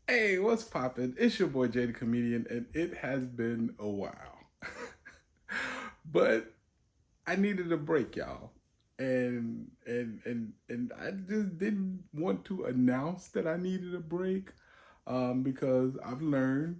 Hey, what's poppin'? It's your boy Jay the Comedian, and it has been a while. But I needed a break, y'all. And I just didn't want to announce that I needed a break because I've learned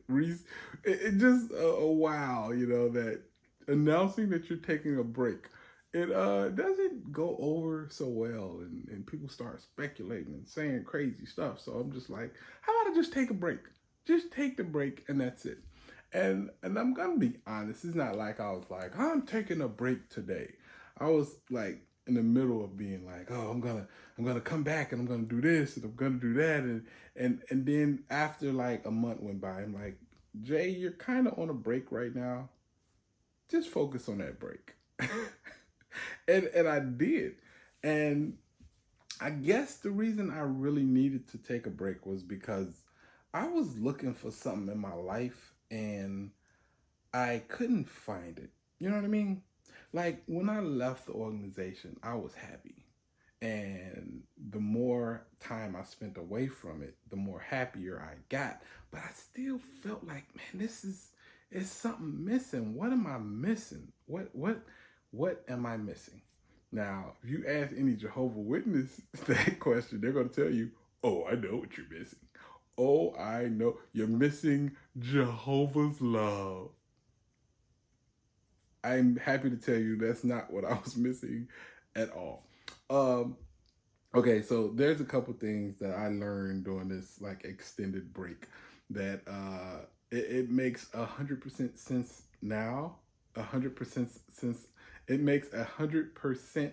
re- it just a while, that announcing that you're taking a break, it doesn't go over so well, and people start speculating and saying crazy stuff. So I'm just like, how about I just take a break? Just take the break and that's it. And I'm gonna be honest, it's not like I was like, I'm taking a break today. I was like in the middle of being like, oh, I'm gonna come back and I'm gonna do this and I'm gonna do that, and then after like a month went by, I'm like, Jay, you're kind of on a break right now. Just focus on that break. And I did. And I guess the reason I really needed to take a break was because I was looking for something in my life and I couldn't find it. You know what I mean? Like when I left the organization, I was happy. And the more time I spent away from it, the more happier I got. But I still felt like, man, it's something missing. What am I missing? What am I missing? Now, if you ask any Jehovah Witness that question, they're gonna tell you, oh, I know what you're missing. Oh, I know. You're missing Jehovah's love. I'm happy to tell you that's not what I was missing at all. Um, okay, so there's a couple things that I learned during this like extended break that it makes 100% sense now. 100% sense. It makes 100%.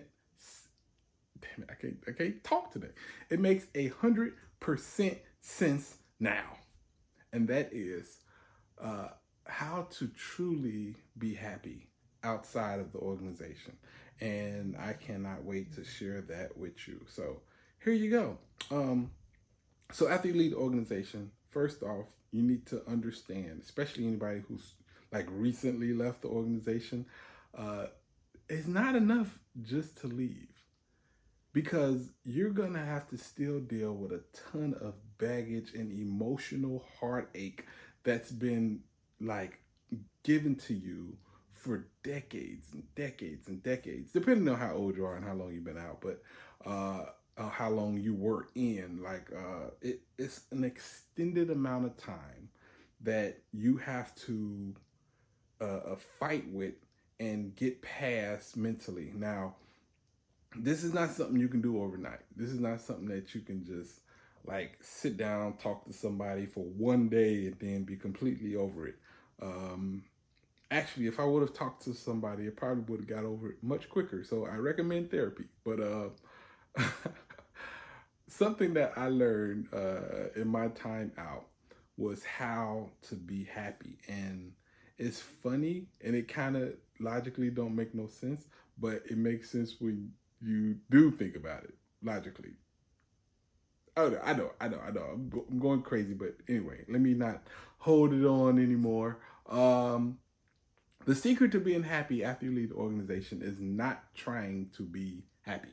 Damn it, I can't talk today. It makes 100% sense now, and that is uh, how to truly be happy outside of the organization. And I cannot wait to share that with you. So here you go. So after you leave the organization, first off, you need to understand, especially anybody who's like recently left the organization, uh, it's not enough just to leave because you're gonna have to still deal with a ton of baggage and emotional heartache that's been like given to you for decades and decades and decades, depending on how old you are and how long you've been out, but how long you were in. Like it's an extended amount of time that you have to fight with and get past mentally. Now, this is not something you can do overnight. This is not something that you can just like sit down, talk to somebody for one day, and then be completely over it. Um, Actually, if I would have talked to somebody, I probably would have got over it much quicker. So I recommend therapy. But something that I learned in my time out was how to be happy. And it's funny and it kind of logically don't make no sense, but it makes sense when you do think about it logically. Oh, I know. I'm going crazy, but anyway, let me not hold it on anymore. The secret to being happy after you leave the organization is not trying to be happy.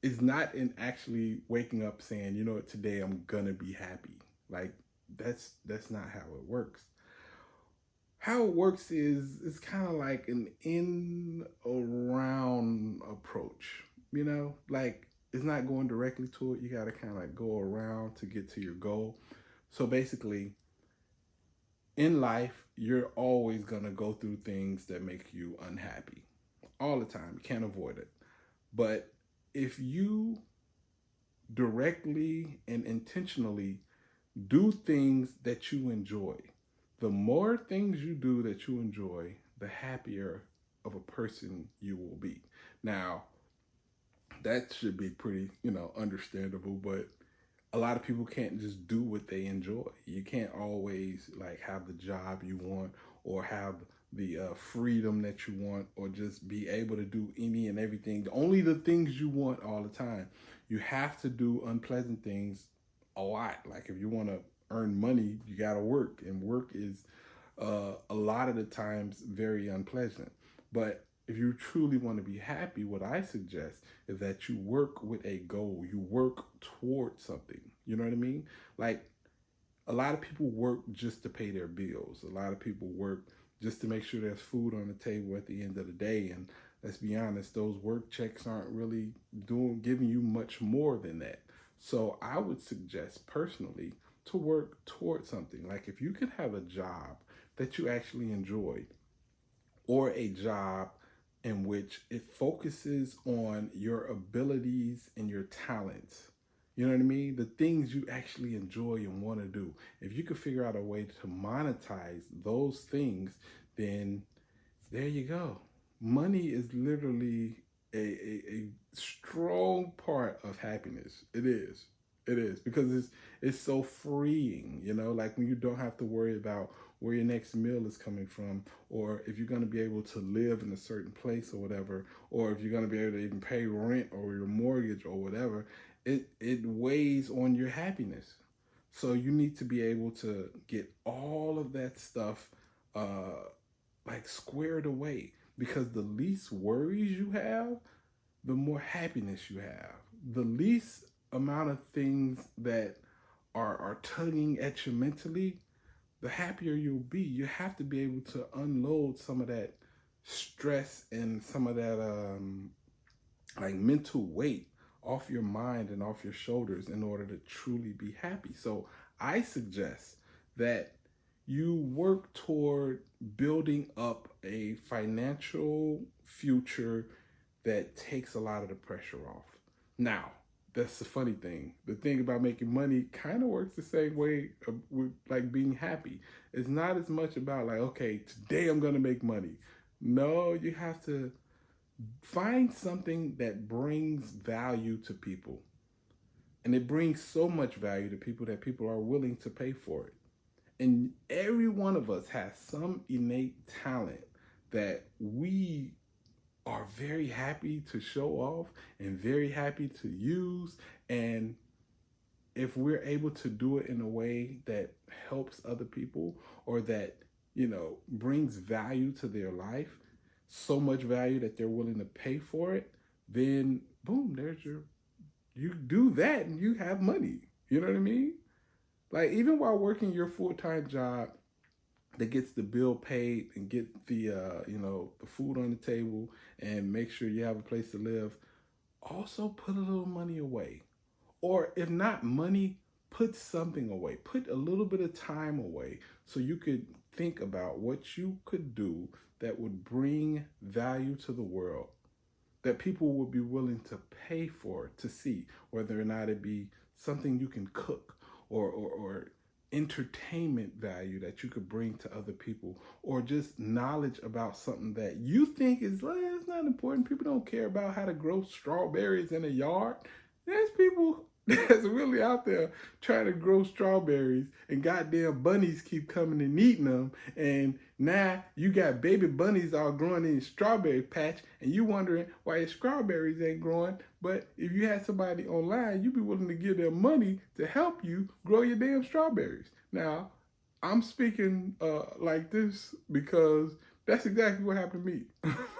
It's not in actually waking up saying, you know what, today I'm gonna be happy. Like that's not how it works. How it works is it's kind of like an in around approach. Like it's not going directly to it. You got to kind of like go around to get to your goal. So basically, in life, you're always going to go through things that make you unhappy all the time. You can't avoid it. But if you directly and intentionally do things that you enjoy, the more things you do that you enjoy, the happier of a person you will be. Now, that should be pretty, understandable, but a lot of people can't just do what they enjoy. You can't always like have the job you want or have the freedom that you want or just be able to do any and everything. Only the things you want all the time. You have to do unpleasant things a lot. Like if you want to earn money, you got to work, and work is a lot of the times very unpleasant. But if you truly want to be happy, what I suggest is that you work with a goal. You work towards something. You know what I mean? Like, a lot of people work just to pay their bills. A lot of people work just to make sure there's food on the table at the end of the day. And let's be honest, those work checks aren't really giving you much more than that. So I would suggest personally to work towards something. Like, if you can have a job that you actually enjoy, or a job in which it focuses on your abilities and your talents. You know what I mean? The things you actually enjoy and want to do. If you could figure out a way to monetize those things, then there you go. Money is literally a strong part of happiness. It is. It is, because it's so freeing, like when you don't have to worry about where your next meal is coming from, or if you're going to be able to live in a certain place or whatever, or if you're going to be able to even pay rent or your mortgage or whatever. It weighs on your happiness. So you need to be able to get all of that stuff like squared away, because the least worries you have, the more happiness you have. The least amount of things that are tugging at you mentally, the happier you'll be. You have to be able to unload some of that stress and some of that like mental weight off your mind and off your shoulders in order to truly be happy. So I suggest that you work toward building up a financial future that takes a lot of the pressure off. Now, that's the funny thing. The thing about making money kind of works the same way with like being happy. It's not as much about like, okay, today I'm going to make money. No, you have to find something that brings value to people. And it brings so much value to people that people are willing to pay for it. And every one of us has some innate talent that we are very happy to show off and very happy to use. And if we're able to do it in a way that helps other people, or that, brings value to their life, so much value that they're willing to pay for it, then boom, you do that and you have money. You know what I mean? Like, even while working your full-time job that gets the bill paid and get the the food on the table and make sure you have a place to live, also put a little money away. Or if not money, put something away. Put a little bit of time away so you could think about what you could do that would bring value to the world, that people would be willing to pay for, to see, whether or not it be something you can cook, or entertainment value that you could bring to other people, or just knowledge about something that you think is, it's not important. People don't care about how to grow strawberries in a yard. There's people that's really out there trying to grow strawberries, and goddamn bunnies keep coming and eating them. And now you got baby bunnies all growing in your strawberry patch, and you wondering why your strawberries ain't growing. But if you had somebody online, you'd be willing to give them money to help you grow your damn strawberries. Now, I'm speaking like this because that's exactly what happened to me.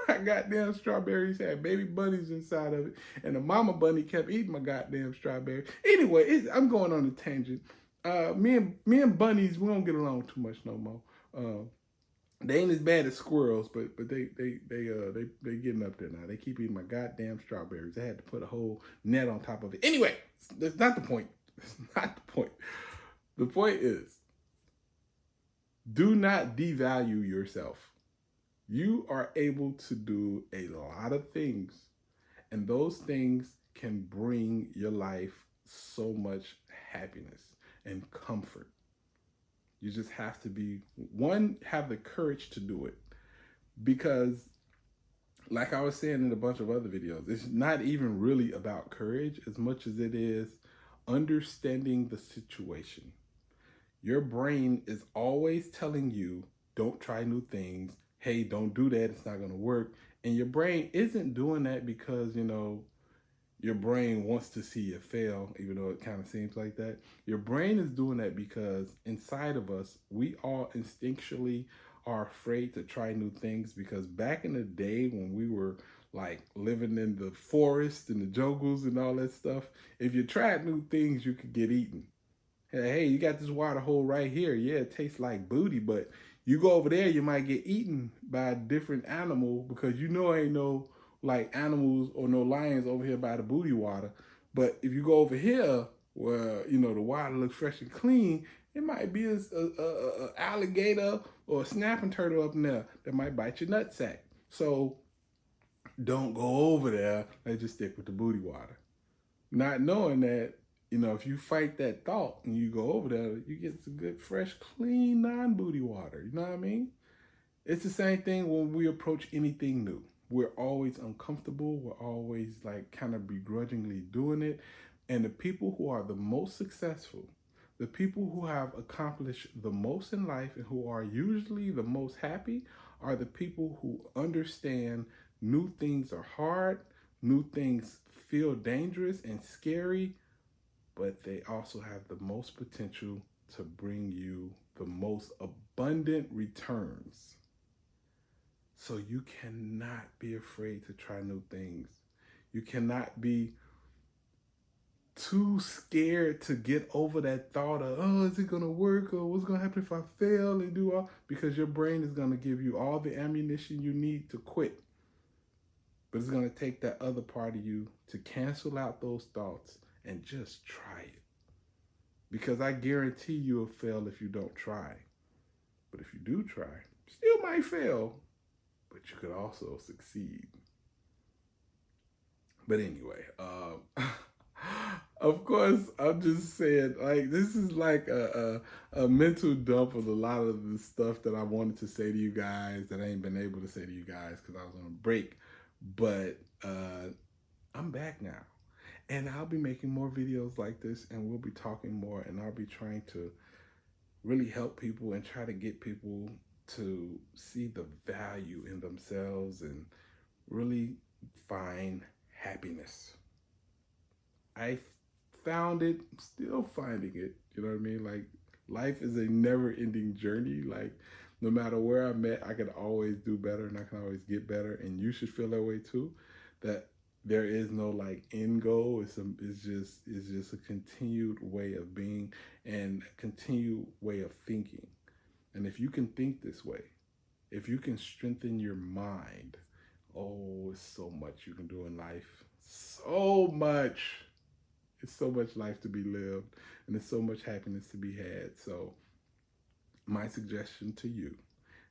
My goddamn strawberries had baby bunnies inside of it, and the mama bunny kept eating my goddamn strawberry. Anyway, I'm going on a tangent. Me and bunnies, we don't get along too much no more. They ain't as bad as squirrels, but they getting up there now. They keep eating my goddamn strawberries. I had to put a whole net on top of it. Anyway, that's not the point. That's not the point. The point is, do not devalue yourself. You are able to do a lot of things, and those things can bring your life so much happiness and comfort. You just have to have the courage to do it. Because, like I was saying in a bunch of other videos, it's not even really about courage as much as it is understanding the situation. Your brain is always telling you, don't try new things. Hey, don't do that. It's not going to work. And your brain isn't doing that because, your brain wants to see you fail, even though it kind of seems like that. Your brain is doing that because inside of us, we all instinctually are afraid to try new things, because back in the day when we were like living in the forest and the jungles and all that stuff, if you tried new things, you could get eaten. Hey, you got this water hole right here. Yeah, it tastes like booty, but you go over there, you might get eaten by a different animal, because you know ain't no like animals or no lions over here by the booty water. But if you go over here where the water looks fresh and clean, it might be a alligator or a snapping turtle up in there that might bite your nutsack. So don't go over there. Let's just stick with the booty water. Not knowing that, if you fight that thought and you go over there, you get some good, fresh, clean, non-booty water. You know what I mean? It's the same thing when we approach anything new. We're always uncomfortable. We're always like kind of begrudgingly doing it. And the people who are the most successful, the people who have accomplished the most in life and who are usually the most happy, are the people who understand new things are hard, new things feel dangerous and scary, but they also have the most potential to bring you the most abundant returns. So you cannot be afraid to try new things. You cannot be too scared to get over that thought of, oh, is it going to work? Or what's going to happen if I fail and do all? Because your brain is going to give you all the ammunition you need to quit. But it's going to take that other part of you to cancel out those thoughts and just try it. Because I guarantee you'll fail if you don't try. But if you do try, you still might fail, but you could also succeed. But anyway, of course, I'm just saying, like, this is like a mental dump of a lot of the stuff that I wanted to say to you guys that I ain't been able to say to you guys because I was on a break. But I'm back now. And I'll be making more videos like this, and we'll be talking more, and I'll be trying to really help people and try to get people to see the value in themselves and really find happiness. I found it, still finding it, you know what I mean? Like, life is a never-ending journey. Like, no matter where I'm at, I can always do better and I can always get better, and you should feel that way too, that there is no like end goal. It's just a continued way of being and a continued way of thinking. And if you can think this way, if you can strengthen your mind, oh, it's so much you can do in life. So much. It's so much life to be lived, and there's so much happiness to be had. So my suggestion to you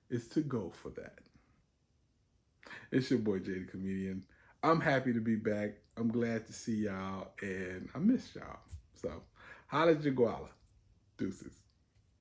is to go for that. It's your boy Jay the Comedian. I'm happy to be back. I'm glad to see y'all, and I miss y'all. So, holla at your guala. Deuces.